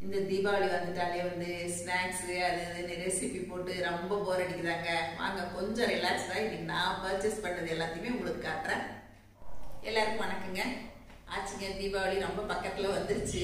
இந்த தீபாவளி வந்துட்டாலே வந்து ஸ்நாக்ஸ் அது இதுன்னு ரெசிபி போட்டு ரொம்ப போர் அடிக்குதாங்க. வாங்க கொஞ்சம் ரிலாக்ஸ்டா இன்னைக்கு நான் பர்ச்சேஸ் பண்ணது எல்லாத்தையுமே உங்களுக்கு காட்டுறேன். எல்லாருக்கும் வணக்கங்க. ஆச்சுங்க, தீபாவளி ரொம்ப பக்கத்துல வந்துருச்சு.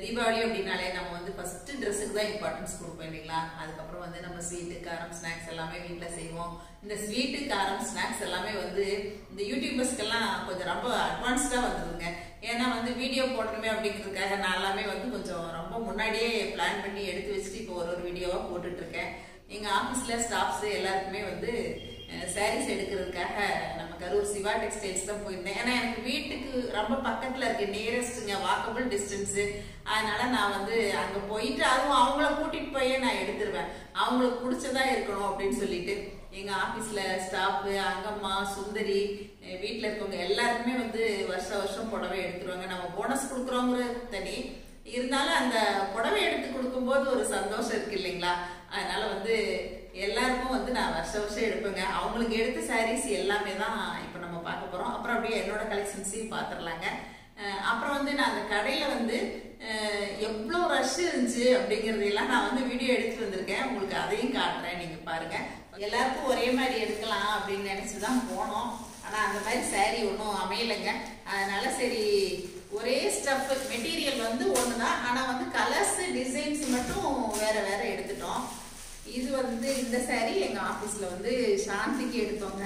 தீபாவளி அப்படின்னாலே நம்ம வந்து ஃபர்ஸ்ட் ட்ரெஸ்ஸுக்கு தான் இம்பார்ட்டன்ஸ் கொடுப்போம் இல்லைங்களா. அதுக்கப்புறம் வந்து நம்ம ஸ்வீட்டு காரம் ஸ்நாக்ஸ் எல்லாமே வீட்டில் செய்வோம். இந்த ஸ்வீட்டு காரம் ஸ்நாக்ஸ் எல்லாமே வந்து இந்த யூடியூபர்ஸ்க்கெல்லாம் கொஞ்சம் ரொம்ப அட்வான்ஸ்டாக வந்துருங்க. ஏன்னா வந்து வீடியோ போடணுமே அப்படிங்கிறதுக்காக நான் எல்லாமே வந்து கொஞ்சம் ரொம்ப முன்னாடியே பிளான் பண்ணி எடுத்து வச்சுட்டு இப்போ ஒரு வீடியோவாக போட்டுட்டு இருக்கேன். எங்கள் ஆஃபீஸில் ஸ்டாஃப்ஸு எல்லாருக்குமே வந்து சாரீஸ் எடுக்கிறதுக்காக நம்ம கரூர் சிவா டெக்ஸ்டைல்ஸ் தான் போயிருந்தேன். ஏன்னா எனக்கு வீட்டுக்கு ரொம்ப பக்கத்தில் இருக்கு, நியரஸ்ட்டுங்க, வாக்கபிள் டிஸ்டன்ஸு. அதனால நான் வந்து அங்கே போயிட்டு அதுவும் அவங்கள கூட்டிகிட்டு போயே நான் எடுத்துருவேன். அவங்களுக்கு பிடிச்சதா இருக்கணும் அப்படின்னு சொல்லிட்டு எங்கள் ஆஃபீஸில் ஸ்டாஃபு, அங்கம்மா, சுந்தரி, வீட்டில் இருக்கவங்க எல்லாருக்குமே வந்து வருஷம் புடவை எடுத்துருவாங்க. நம்ம போனஸ் கொடுக்குறோங்கிற தனி இருந்தாலும் அந்த புடவை எடுத்து கொடுக்கும்போது ஒரு சந்தோஷம் இருக்கு இல்லைங்களா. அதனால வந்து எல்லாருக்கும் வந்து நான் வருஷம் எடுப்பேங்க. அவங்களுக்கு எடுத்த சாரீஸ் எல்லாமே தான் இப்போ நம்ம பார்க்க போகிறோம். அப்புறம் அப்படியே என்னோட கலெக்ஷன்ஸையும் பார்த்துடலாங்க. அப்புறம் வந்து நான் அந்த கடையில் வந்து எவ்வளோ ரஷ் இருந்துச்சு அப்படிங்கிறதையெல்லாம் நான் வந்து வீடியோ எடுத்துட்டு வந்திருக்கேன். உங்களுக்கு அதையும் காட்டுறேன், நீங்கள் பாருங்கள். எல்லாருக்கும் ஒரே மாதிரி எடுக்கலாம் அப்படின்னு நினச்சி தான் போனோம். ஆனால் அந்த மாதிரி சாரீ ஒன்றும் அமையலைங்க. அதனால சரி, ஒரே ஸ்டஃப் மெட்டீரியல் வந்து ஒன்று தான், ஆனால் வந்து கலர்ஸ் டிசைன்ஸ் மட்டும் வேற வேற எடுத்துட்டோம். இது வந்து இந்த சாரீ எங்கள் ஆஃபீஸில் வந்து சாந்திக்கு எடுத்தோங்க.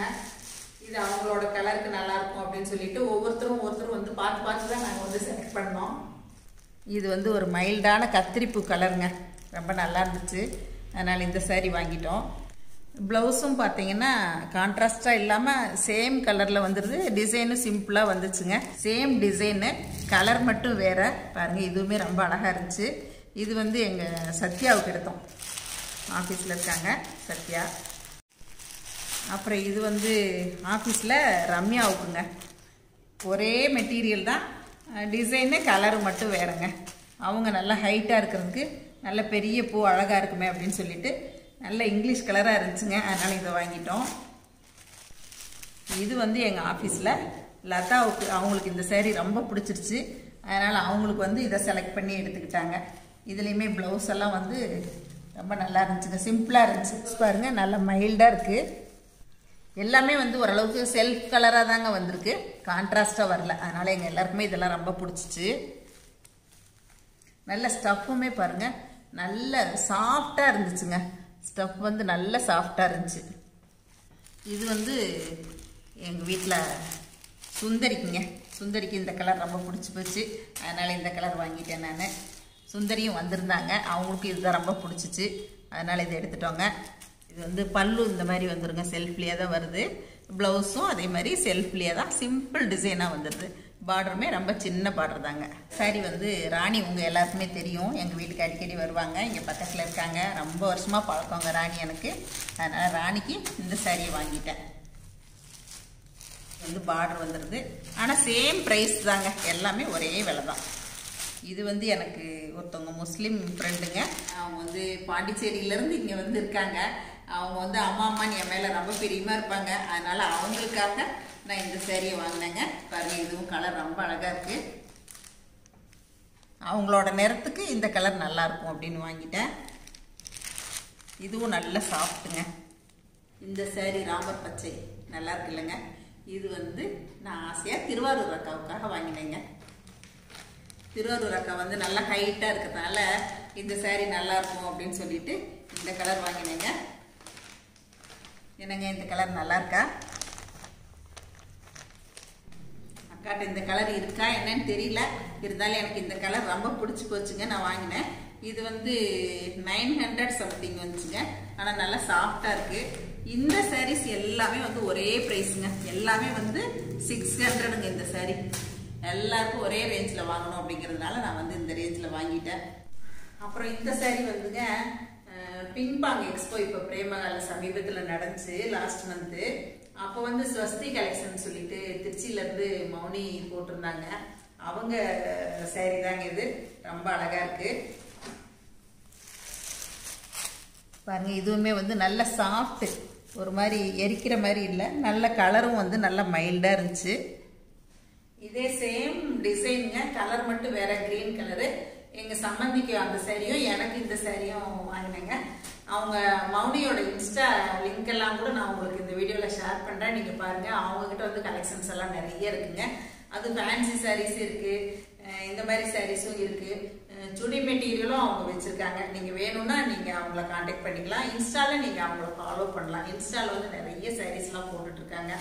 இது அவங்களோட கலருக்கு நல்லா இருக்கும் அப்படின்னு சொல்லிட்டு ஒவ்வொருத்தரும் வந்து பார்த்து தான் நாங்கள் வந்து செலக்ட் பண்ணோம். இது வந்து ஒரு மைல்டான கத்திரிப்பூ கலருங்க, ரொம்ப நல்லா இருந்துச்சு. அதனால் இந்த சாரீ வாங்கிட்டோம். ப்ளவுஸும் பார்த்தீங்கன்னா கான்ட்ராஸ்டாக இல்லாமல் சேம் கலரில் வந்துடுது. டிசைனும் சிம்பிளாக வந்துச்சுங்க. சேம் டிசைனு, கலர் மட்டும் வேறு. பாருங்கள், இதுவுமே ரொம்ப அழகாக இருந்துச்சு. இது வந்து எங்கள் சத்யாவுக்கு எடுத்தோம். ஆஃபீஸில் இருக்காங்க சத்யா. அப்புறம் இது வந்து ஆஃபீஸில் ரம்யாவுக்குங்க. ஒரே மெட்டீரியல் தான், டிசைனு கலரு மட்டும் வேறுங்க. அவங்க நல்லா ஹைட்டாக இருக்கிறதுக்கு நல்ல பெரிய பூ அழகாக இருக்குமே அப்படின்னு சொல்லிட்டு நல்ல இங்கிலீஷ் கலராக இருந்துச்சுங்க. அதனால் இதை வாங்கிட்டோம். இது வந்து எங்கள் ஆஃபீஸில் லதாவுக்கு, அவங்களுக்கு இந்த சாரீ ரொம்ப பிடிச்சிருச்சு. அதனால் அவங்களுக்கு வந்து இதை செலக்ட் பண்ணி எடுத்துக்கிட்டாங்க. இதுலேயுமே ப்ளவுஸ் எல்லாம் வந்து ரொம்ப நல்லா இருந்துச்சுங்க, சிம்பிளாக இருந்துச்சு. பாருங்கள், நல்ல மைல்டாக இருக்குது. எல்லாமே வந்து ஓரளவுக்கு செல்ஃப் கலராக தாங்க வந்திருக்கு, கான்ட்ராஸ்டாக வரல. அதனால் எங்கள் எல்லாருக்குமே இதெல்லாம் ரொம்ப பிடிச்சிச்சு. நல்ல ஸ்டஃப்புமே பாருங்கள் நல்ல சாஃப்டாக இருந்துச்சுங்க. ஸ்டஃப் வந்து நல்ல சாஃப்டாக இருந்துச்சு. இது வந்து எங்கள் வீட்டில் சுந்தரிக்குங்க. சுந்தரிக்கு இந்த கலர் ரொம்ப பிடிச்சி போச்சு. அதனால் இந்த கலர் வாங்கிட்டேன் நான். சுந்தரியும் வந்திருந்தாங்க, அவங்களுக்கும் இதுதான் ரொம்ப பிடிச்சிச்சு. அதனால் இதை எடுத்துட்டோங்க. இது வந்து பல்லு இந்த மாதிரி வந்துடுங்க, செல்ஃப்லேயே தான் வருது. ப்ளவுஸும் அதே மாதிரி செல்ஃப்லேயே தான், சிம்பிள் டிசைனாக வந்துடுது. பார்டருமே ரொம்ப சின்ன பார்டர் தாங்க. சாரி வந்து ராணி உங்கள் எல்லாருக்குமே தெரியும், எங்கள் வீட்டுக்கு அடிக்கடி வருவாங்க, இங்கே பக்கத்தில் இருக்காங்க. ரொம்ப வருஷமாக பழக்கங்க ராணி எனக்கு. அதனால் ராணிக்கு இந்த சாரியை வாங்கிட்டேன். வந்து பார்டர் வந்துடுது, ஆனால் சேம் ப்ரைஸ் தாங்க, எல்லாமே ஒரே விலை தான். இது வந்து எனக்கு ஒருத்தவங்க முஸ்லீம் ஃப்ரெண்டுங்க. அவங்க வந்து பாண்டிச்சேரியிலேருந்து இங்கே வந்து இருக்காங்க. அவங்க வந்து அம்மான்னு என் மேலே ரொம்ப பிரியமாக இருப்பாங்க. அதனால் அவங்களுக்காக நான் இந்த சாரியை வாங்கினேங்க. பாருங்கள், இதுவும் கலர் ரொம்ப அழகாக இருக்குது. அவங்களோட நிறத்துக்கு இந்த கலர் நல்லாயிருக்கும் அப்படின்னு வாங்கிட்டேன். இதுவும் நல்ல சாஃப்ட்டுங்க. இந்த சாரி ராமர் பச்சை நல்லா இருக்கு இல்லைங்க. இது வந்து நான் ஆசையாக திருவாரூர் அக்காவுக்காக வாங்கினேங்க. திருவாரூர் அக்கா வந்து நல்லா ஹைட்டாக இருக்கிறதுனால இந்த சாரீ நல்லாயிருக்கும் அப்படின்னு சொல்லிட்டு இந்த கலர் வாங்கினேங்க. என்னங்க, இந்த கலர் நல்லா இருக்கா? அக்காட்ட இந்த கலர் இருக்கா என்னன்னு தெரியல, இருந்தாலும் எனக்கு இந்த கலர் ரொம்ப பிடிச்சி போச்சுங்க, நான் வாங்கினேன். இது வந்து 900 சம்திங் வந்துச்சுங்க. ஆனால் நல்லா சாஃப்டாக இருக்குது. இந்த சாரீஸ் எல்லாமே வந்து ஒரே ப்ரைஸுங்க. எல்லாமே வந்து 600ங்க இந்த சாரீ. எல்லாருக்கும் ஒரே ரேஞ்சில் வாங்கணும் அப்படிங்கிறதுனால நான் வந்து இந்த ரேஞ்சில் வாங்கிட்டேன். அப்புறம் இந்த சாரீ வந்துங்க பிங்பாங் எக்ஸ்போ இப்போ பிரேமகாலில் சமீபத்தில் நடந்துச்சு, லாஸ்ட் மந்த்து. அப்போ வந்து ஸ்வஸ்தி கலெக்ஷன் சொல்லிட்டு திருச்சியிலேருந்து மௌனி போட்டிருந்தாங்க. அவங்க சாரீ தாங்க இது, ரொம்ப அழகாக இருக்குது. பாருங்க, இதுவுமே வந்து நல்ல சாஃப்ட்டு, ஒரு மாதிரி எரிக்கிற மாதிரி இல்லை, நல்ல கலரும் வந்து நல்ல மைல்டாக இருந்துச்சு. இதே சேம் டிசைனுங்க, கலர் மட்டும் வேற, கிரீன் கலரு. எங்கள் சம்மந்திக்கு அந்த சாரியும் எனக்கு இந்த சாரியும் வாங்கினேங்க. அவங்க மௌனியோட இன்ஸ்டா லிங்க் எல்லாம் கூட நான் உங்களுக்கு இந்த வீடியோவில் ஷேர் பண்ணுறேன். நீங்கள் பாருங்கள். அவங்கக்கிட்ட வந்து கலெக்ஷன்ஸ் எல்லாம் நிறைய இருக்குங்க. அது ஃபேன்சி சாரீஸ் இருக்குது, இந்த மாதிரி சாரீஸும் இருக்குது, சுடி மெட்டீரியலும் அவங்க வச்சுருக்காங்க. நீங்கள் வேணும்னா நீங்கள் அவங்கள காண்டாக்ட் பண்ணிக்கலாம். இன்ஸ்டாவில் நீங்கள் அவங்கள ஃபாலோ பண்ணலாம். இன்ஸ்டாவில் வந்து நிறைய சாரீஸ்லாம் போட்டுட்ருக்காங்க.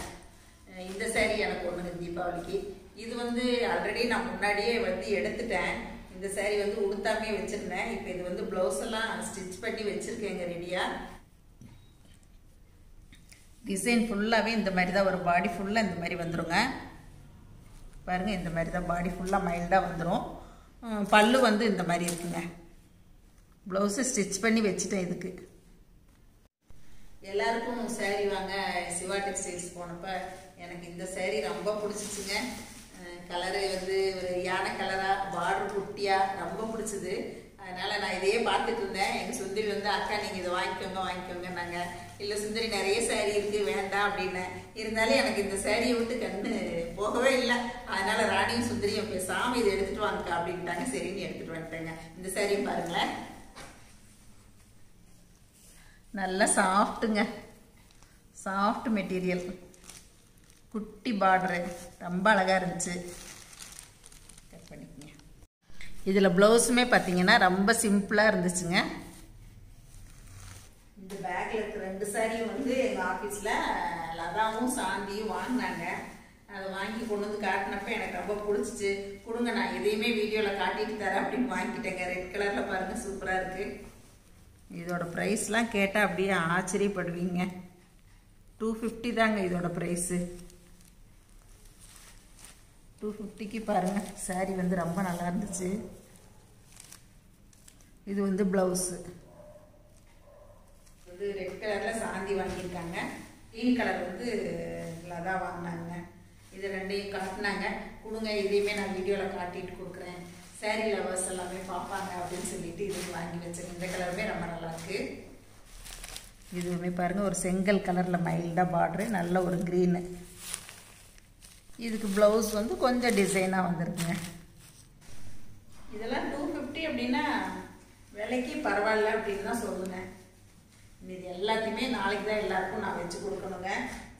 இந்த சாரீ எனக்கு ஒன்று தீபாவளிக்கு. இது வந்து ஆல்ரெடி நான் முன்னாடியே வந்து எடுத்துட்டேன். இந்த சாரீ வந்து உடுத்தாமே வச்சுருந்தேன். இப்போ இது வந்து ப்ளவுஸ் எல்லாம் ஸ்டிச் பண்ணி வச்சுருக்கேங்க ரெடியாக. டிசைன் ஃபுல்லாகவே இந்த மாதிரி தான் ஒரு பாடி ஃபுல்லாக இந்த மாதிரி வந்துடுங்க. பாருங்கள், இந்த மாதிரி தான் பாடி ஃபுல்லாக மைல்டாக வந்துடும். பல்லு வந்து இந்த மாதிரி இருக்குங்க. ப்ளவுஸு ஸ்டிச் பண்ணி வச்சுட்டேன். இதுக்கு எல்லாருக்கும் சாரீ வாங்க சிவா டெக்ஸ்டைல்ஸ் போனப்போ எனக்கு இந்த சாரீ ரொம்ப பிடிச்சிச்சுங்க. கலரு வந்து ஒரு யானை கலராக பார்டர் குட்டியாக ரொம்ப பிடிச்சிது. அதனால் நான் இதையே பார்த்துட்டு இருந்தேன். எங்கள் சுந்தரி வந்து அக்கா நீங்கள் இதை வாங்கிக்கோங்க நாங்கள். இல்லை சுந்தரி நிறைய சாரீ இருக்குது வேண்டாம் அப்படின்னு. இருந்தாலும் எனக்கு இந்த சாரியை விட்டு கண்ணு போகவே இல்லை. அதனால் ராணியும் சுந்தரியும் பேசாமல் இதை எடுத்துகிட்டு வாங்கக்கா அப்படின்ட்டாங்க. சரின்னு எடுத்துகிட்டு வந்துட்டேங்க. இந்த சாரியும் பாருங்களேன், நல்லா சாஃப்ட்டுங்க. சாஃப்ட் மெட்டீரியல், குட்டி பார்டரு, ரொம்ப அழகாக இருந்துச்சு. கட் பண்ணிக்கங்க. இதில் ப்ளவுஸுமே பார்த்தீங்கன்னா ரொம்ப சிம்பிளாக இருந்துச்சுங்க. இந்த பேக்கில் இருக்கிற 2 சாரியும் வந்து எங்கள் ஆஃபீஸில் லதாவும் சாந்தியும் வாங்கினாங்க. அதை வாங்கி கொண்டு வந்து காட்டினப்ப எனக்கு ரொம்ப பிடிச்சிச்சு. கொடுங்க நான் எதையுமே வீடியோவில் காட்டிட்டு தரேன் அப்படின்னு வாங்கிட்டேங்க. ரெட் கலரில் பாருங்கள், சூப்பராக இருக்குது. இதோட ப்ரைஸ்லாம் கேட்டால் அப்படியே ஆச்சரியப்படுவீங்க. 250 தாங்க இதோட ப்ரைஸு. 250க்கு பாருங்கள். சாரீ வந்து ரொம்ப நல்லா இருந்துச்சு. இது வந்து ப்ளவுஸு வந்து ரெட் கலரில் சாந்தி வாங்கியிருக்காங்க. க்ரீன் கலர் வந்து லதா வாங்கினாங்க. இது 2ஐயும் காட்டினாங்க. கொடுங்க இதையுமே நான் வீடியோவில் காட்டிட்டு கொடுக்குறேன், சாரீ லவர்ஸ் எல்லாமே பார்ப்பாங்க அப்படின்னு சொல்லிட்டு இது வாங்கி வச்சேன். இந்த கலருமே ரொம்ப நல்லாயிருக்கு. இதுவுமே பாருங்கள், ஒரு செங்கல் கலரில் மைல்டாக பார்டரு, நல்ல ஒரு க்ரீனு. இதுக்கு ப்ளவுஸ் வந்து கொஞ்சம் டிசைனாக வந்துருக்குங்க. இதெல்லாம் 250 அப்படின்னா விலைக்கு பரவாயில்ல அப்படின்னு தான் சொல்லுங்கள். இது எல்லாத்தையுமே நாளைக்கு தான் எல்லாருக்கும் நான் வச்சு கொடுக்கணுங்க.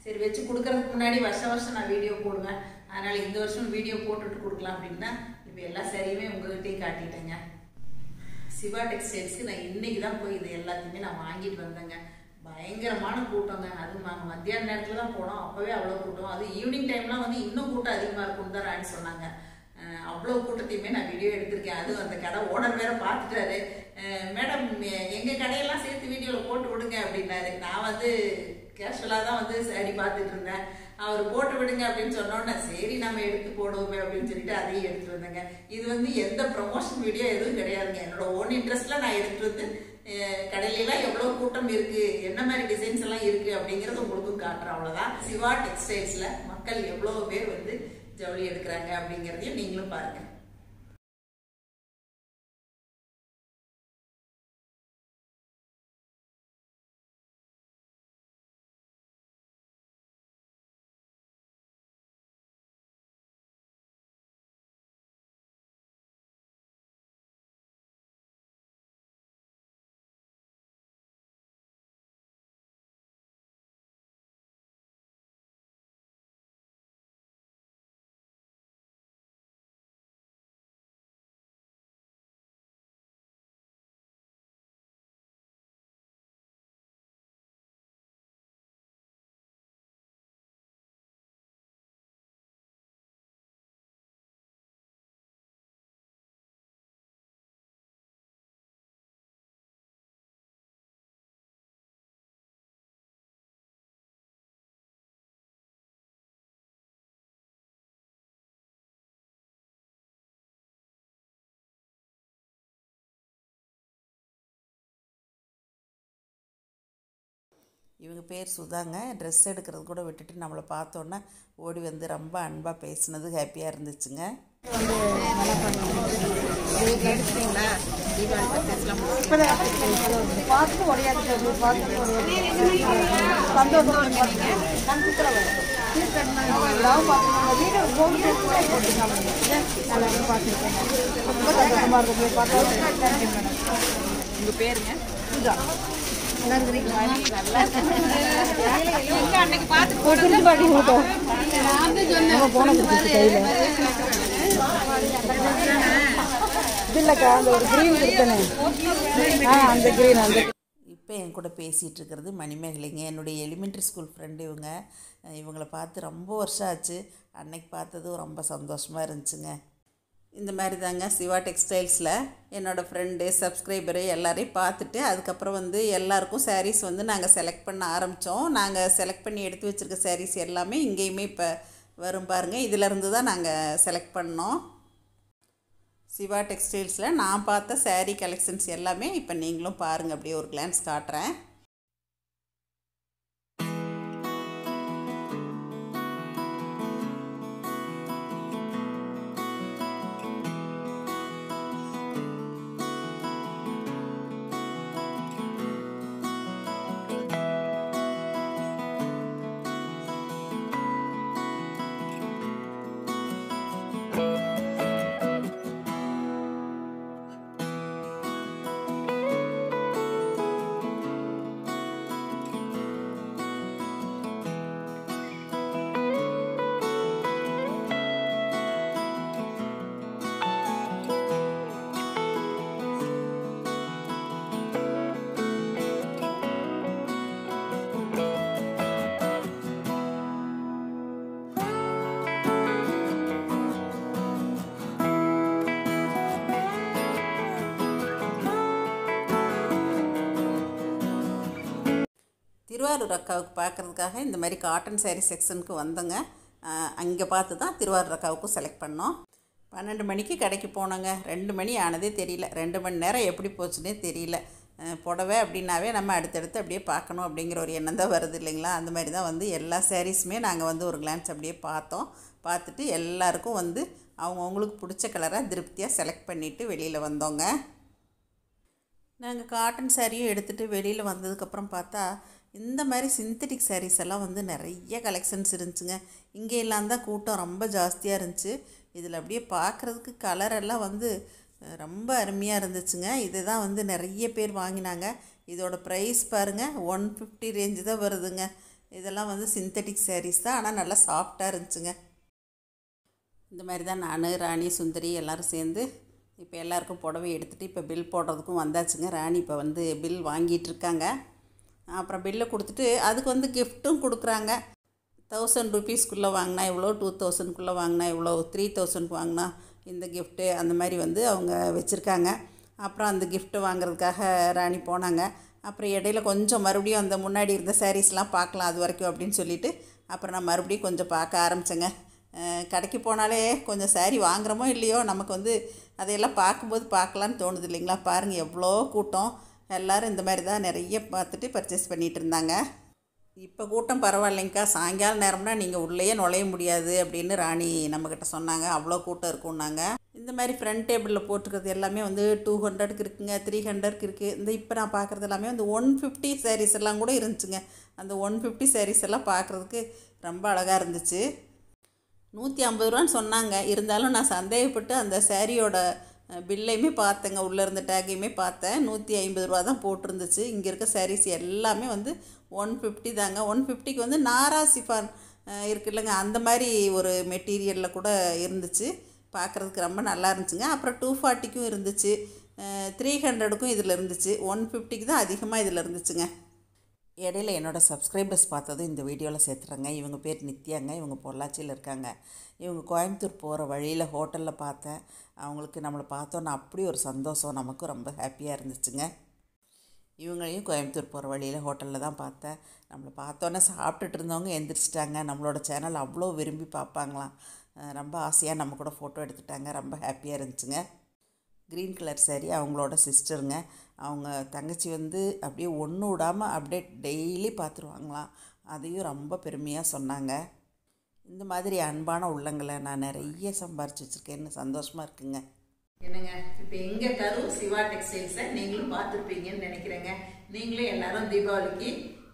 சரி, வச்சு கொடுக்கறதுக்கு முன்னாடி வருஷம் நான் வீடியோ போடுவேன். அதனால் இந்த வருஷம் வீடியோ போட்டுட்டு கொடுக்கலாம் அப்படின்னா இப்போ எல்லா சாரியுமே உங்கள்கிட்டையும் காட்டிட்டேங்க. சிவா டெக்ஸ்டைல்ஸ்க்கு நான் இன்றைக்கி தான் போய் இது எல்லாத்தையுமே நான் வாங்கிட்டு வந்தேங்க. பயங்கரமான கூட்டங்க. அது நாங்கள் மத்தியான நேரத்தில் தான் போனோம். அப்போவே அவ்வளோ கூட்டம். அது ஈவினிங் டைம்லாம் வந்து இன்னும் கூட்டம் அதிகமாக இருக்கும்னு தான் ராணி சொன்னாங்க. அவ்வளோ கூட்டத்தையுமே நான் வீடியோ எடுத்திருக்கேன். அது அந்த கடை ஓனர் வேற பார்த்துட்டாரு. மேடம் எங்கள் கடையெல்லாம் சேர்த்து வீடியோவில் போட்டு விடுங்க அப்படின்னாரு. நான் வந்து கேஷுவலாக தான் வந்து சாரி பார்த்துட்டு இருந்தேன். அவர் போட்டு விடுங்க அப்படின்னு சொன்னோன்னே சரி நம்ம எடுத்து போடுவோமே அப்படின்னு சொல்லிட்டு அதையும் எடுத்துட்டு வந்தேங்க. இது வந்து எந்த ப்ரொமோஷன் வீடியோ எதுவும் கிடையாதுங்க. என்னோட ஓன் இன்ட்ரெஸ்ட்ல நான் எடுத்துட்டு வந்து கடையிலாம் எவ்வளோ கூட்டம் இருக்கு, என்ன மாதிரி டிசைன்ஸ் எல்லாம் இருக்கு அப்படிங்கறது உங்களுக்கும் காட்டுறேன். அவ்வளோதான். சிவா டெக்ஸ்டைல்ஸ்ல மக்கள் எவ்வளோ பேர் வந்து ஜவுளி எடுக்கிறாங்க அப்படிங்கிறதையும் நீங்களும் பாருங்க. இவங்க பேர் சுதாங்க. ட்ரெஸ் எடுக்கிறது கூட விட்டுட்டு நம்மளை பார்த்தோன்னா ஓடி வந்து ரொம்ப அன்பாக பேசினது ஹாப்பியாக இருந்துச்சுங்க. உங்கள் பேருங்க? பூஜா. நல்லா இருக்கிறீங்களா? நல்லா எங்கே அன்னைக்கு பார்த்து போட்டு பாடி போட்டோம். நான் போனது கையில் இல்லைக்கா, அந்த ஒரு க்ரீன் கொடுத்தனே. அந்த க்ரீன் அந்த. இப்போ என் கூட பேசிகிட்டு இருக்கிறது மணிமேகலைங்க, என்னுடைய எலிமெண்ட்ரி ஸ்கூல் ஃப்ரெண்டு. இவங்களை பார்த்து ரொம்ப வருஷம் ஆச்சு. அன்னைக்கு பார்த்ததும் ரொம்ப சந்தோஷமாக இருந்துச்சுங்க. இந்த மாதிரி தாங்க சிவா டெக்ஸ்டைல்ஸில் என்னோடய ஃப்ரெண்டு சப்ஸ்கிரைபரு எல்லாரையும் பார்த்துட்டு அதுக்கப்புறம் எல்லாருக்கும் சாரீஸ் நாங்கள் செலக்ட் பண்ண ஆரம்பித்தோம். நாங்கள் செலக்ட் பண்ணி எடுத்து வச்சுருக்க சாரீஸ் எல்லாமே இங்கேயுமே இப்போ வரும் பாருங்கள். இதிலேருந்து தான் நாங்கள் செலக்ட் பண்ணோம். சிவா டெக்ஸ்டைல்ஸில் நான் பார்த்த சாரீ கலெக்ஷன்ஸ் எல்லாமே இப்போ நீங்களும் பாருங்கள். அப்படியே ஒரு கிளான்ஸ் காட்டுறேன். திருவாரூர் அக்காவுக்கு பார்க்குறதுக்காக இந்த மாதிரி காட்டன் சாரீ செக்ஷனுக்கு வந்தோங்க. அங்கே பார்த்து தான் திருவாரூர் அக்காவுக்கும் செலக்ட் பண்ணோம். 12 மணிக்கு கடைக்கு போனோங்க. 2 மணி ஆனதே தெரியல. 2 மணி நேரம் எப்படி போச்சுன்னே தெரியல. புடவை அப்படின்னாவே நம்ம அடுத்தடுத்து அப்படியே பார்க்கணும் அப்படிங்கிற ஒரு எண்ணம் தான் வருது இல்லைங்களா? அந்த மாதிரி தான் எல்லா சாரீஸுமே நாங்கள் ஒரு கிளான்ஸ் அப்படியே பார்த்தோம். பார்த்துட்டு எல்லாருக்கும் அவங்கவுங்களுக்கு பிடிச்ச கலராக திருப்தியாக செலக்ட் பண்ணிவிட்டு வெளியில் வந்தோங்க. நாங்கள் காட்டன் சாரியும் எடுத்துகிட்டு வெளியில் வந்ததுக்கப்புறம் பார்த்தா இந்த மாதிரி சிந்தட்டிக் சாரீஸ் எல்லாம் நிறைய கலெக்ஷன்ஸ் இருந்துச்சுங்க. இங்கே எல்லாம் தான் கூட்டம் ரொம்ப ஜாஸ்தியாக இருந்துச்சு. இதில் அப்படியே பார்க்குறதுக்கு கலரெல்லாம் ரொம்ப அருமையாக இருந்துச்சுங்க. இதை தான் நிறைய பேர் வாங்கினாங்க. இதோட ப்ரைஸ் பாருங்கள், 150 ரேஞ்சு தான் வருதுங்க. இதெல்லாம் சிந்தட்டிக் சாரீஸ் தான், ஆனால் நல்லா சாஃப்டாக இருந்துச்சுங்க. இந்த மாதிரி தான் நான், ராணி, சுந்தரி எல்லோரும் சேர்ந்து இப்போ எல்லாருக்கும் புடவை எடுத்துகிட்டு இப்போ பில் போடுறதுக்கும் வந்தாச்சுங்க. ராணி இப்போ பில் வாங்கிட்டு இருக்காங்க. அப்புறம் பில்லை கொடுத்துட்டு அதுக்கு கிஃப்ட்டும் கொடுக்குறாங்க. 1000 ரூபீஸ்க்குள்ளே வாங்கினா இவ்வளோ, 2000க்குள்ளே வாங்கினா இவ்வளோ, 3000 வாங்கினா இந்த கிஃப்ட்டு, அந்த மாதிரி அவங்க வச்சுருக்காங்க. அப்புறம் அந்த கிஃப்ட்டு வாங்குறதுக்காக ராணி போனாங்க. அப்புறம் இடையில கொஞ்சம் மறுபடியும் அந்த முன்னாடி இருந்த சாரீஸ்லாம் பார்க்கலாம் அது வரைக்கும் அப்படின்னு சொல்லிவிட்டு அப்புறம் நான் மறுபடியும் கொஞ்சம் பார்க்க ஆரம்பித்தேங்க. கடைக்கு போனாலே கொஞ்சம் சாரீ வாங்குகிறோமோ இல்லையோ நமக்கு அதையெல்லாம் பார்க்கும்போது பார்க்கலான்னு தோணுது இல்லைங்களா? பாருங்கள் எவ்வளோ கூட்டம். எல்லோரும் இந்த மாதிரி தான் நிறைய பார்த்துட்டு பர்ச்சேஸ் பண்ணிகிட்டு இருந்தாங்க. இப்போ கூட்டம் பரவாயில்லைங்க்கா, சாயங்கால நேரம்னா நீங்கள் உள்ளேயே நுழைய முடியாது அப்படின்னு ராணி நம்மக்கிட்ட சொன்னாங்க. அவ்வளோ கூட்டம் இருக்குன்னாங்க. இந்த மாதிரி ஃப்ரண்ட் டேபிளில் போட்டுக்கிறது எல்லாமே 200க்கு இருக்குங்க, 300க்கு இருக்குது. இப்போ நான் பார்க்குறது எல்லாமே 150 சாரீஸ் எல்லாம் கூட இருந்துச்சுங்க. அந்த 150 சாரீஸ் எல்லாம் பார்க்குறதுக்கு ரொம்ப அழகாக இருந்துச்சு. 150 ரூபான்னு சொன்னாங்க. இருந்தாலும் நான் சந்தேகப்பட்டு அந்த சாரியோட பில்லையுமே பார்த்தேங்க. உள்ளே இருந்த டேக்கையுமே பார்த்தேன். 150 ரூபா தான் போட்டிருந்துச்சு. இங்கே இருக்க சாரீஸ் எல்லாமே 150 தாங்க. 150க்கு நாரா சிஃபான் இருக்குது இல்லைங்க, அந்த மாதிரி ஒரு மெட்டீரியலில் கூட இருந்துச்சு. பார்க்குறதுக்கு ரொம்ப நல்லா இருந்துச்சுங்க. அப்புறம் 240க்கும் இருந்துச்சு, 300க்கும் இதில் இருந்துச்சு. 150க்கு தான் அதிகமாக இதில் இருந்துச்சுங்க. இடையில என்னோடய சப்ஸ்கிரைபர்ஸ் பார்த்ததும் இந்த வீடியோவில் சேர்த்துறேங்க. இவங்க பேர் நித்யாங்க. இவங்க பொள்ளாச்சியில் இருக்காங்க. இவங்க கோயம்புத்தூர் போகிற வழியில் ஹோட்டலில் பார்த்தேன். அவங்களுக்கு நம்மளை பார்த்தோன்னா அப்படி ஒரு சந்தோஷம், நமக்கும் ரொம்ப ஹாப்பியாக இருந்துச்சுங்க. இவங்களையும் கோயம்புத்தூர் போகிற வழியில் ஹோட்டலில் தான் பார்த்தேன். நம்மளை பார்த்தோன்னே சாப்பிட்டுட்டு இருந்தவங்க எந்திரிச்சிட்டாங்க. நம்மளோட சேனல் அவ்வளோ விரும்பி பார்ப்பாங்களாம். ரொம்ப ஆசையாக நம்ம கூட ஃபோட்டோ எடுத்துட்டாங்க. ரொம்ப ஹாப்பியாக இருந்துச்சுங்க. க்ரீன் கலர் சாரீ அவங்களோட சிஸ்டருங்க. அவங்க தங்கச்சி அப்படியே ஒன்று விடாமல் அப்படியே டெய்லி பார்த்துருவாங்களாம். அதையும் ரொம்ப பெருமையாக சொன்னாங்க. இந்த மாதிரி அன்பான உள்ளங்களை நான் நிறைய சம்பாரிச்சு வச்சுருக்கேன்னு சந்தோஷமாக இருக்குங்க. என்னங்க, இப்போ எங்கே தரும் சிவா டெக்ஸ்டைல்ஸை நீங்களும் பார்த்துருப்பீங்கன்னு நினைக்கிறேங்க. நீங்களும் எல்லாரும் தீபாவளிக்கு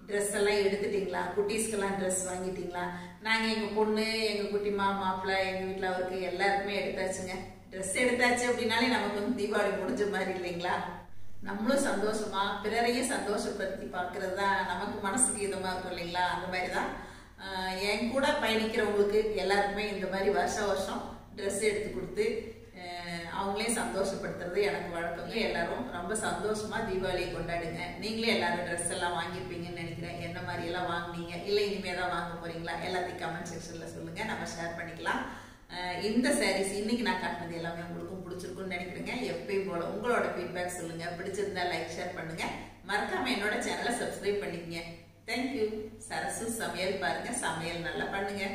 ட்ரெஸ் எல்லாம் எடுத்துட்டீங்களா? குட்டீஸ்க்கெல்லாம் ட்ரெஸ் வாங்கிட்டீங்களா? நாங்கள் எங்கள் பொண்ணு, எங்கள் குட்டிமா, மாப்பிள்ளை, எங்கள் வீட்டில் அவருக்கு எல்லாருக்குமே எடுத்தாச்சுங்க. ட்ரெஸ் எடுத்தாச்சு அப்படின்னாலே நமக்கு வந்து தீபாவளி முடிஞ்ச மாதிரி இல்லைங்களா? நம்மளும் சந்தோஷமா பிறரையும் சந்தோஷப்படுத்தி பார்க்கறது தான் நமக்கு மனசுக்கு இதமாக இருக்கும் இல்லைங்களா? அந்த மாதிரி தான் என் கூட பயணிக்கிறவங்களுக்கு எல்லாருக்குமே இந்த மாதிரி வருஷம் ட்ரெஸ் எடுத்து கொடுத்து அவங்களையும் சந்தோஷப்படுத்துறது எனக்கு வழக்கங்க. எல்லாரும் ரொம்ப சந்தோஷமா தீபாவளியை கொண்டாடுங்க. நீங்களே எல்லாரும் ட்ரெஸ் எல்லாம் வாங்கியிருப்பீங்கன்னு நினைக்கிறேன். என்ன மாதிரி எல்லாம் வாங்கினீங்க, இல்லை இனிமே தான் வாங்க போறீங்களா? எல்லாத்தையும் கமெண்ட் செக்ஷன்ல சொல்லுங்க, நம்ம ஷேர் பண்ணிக்கலாம். இந்த சாரீஸ் இன்னைக்கு நான் காட்டினது எல்லாமே உங்களுக்கும் பிடிச்சிருக்குன்னு நினைக்கிறேங்க. எப்பயும் போல உங்களோட ஃபீட்பேக் சொல்லுங்க. பிடிச்சிருந்தா லைக் ஷேர் பண்ணுங்க. மறக்காம என்னோட சேனலை சப்ஸ்கிரைப் பண்ணிக்கங்க. தேங்க்யூ. சரசு சமையல் பாருங்க, சமையல் நல்லா பண்ணுங்க.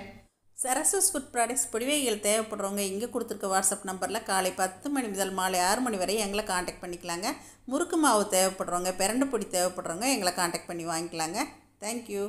சரசூஸ் ஃபுட் ப்ராடக்ட்ஸ் பொடிவைகள் தேவைப்படுறவங்க இங்கே கொடுத்துருக்க வாட்ஸ்அப் நம்பரில் காலை 10 மணி முதல் மாலை 6 மணி வரை எங்களை காண்டாக்ட் பண்ணிக்கலாங்க. முறுக்கு மாவு தேவைப்படுறவங்க, பிரண்டை பொடி தேவைப்படுறவங்க எங்களை காண்டாக்ட் பண்ணி வாங்கிக்கலாங்க. தேங்க்யூ.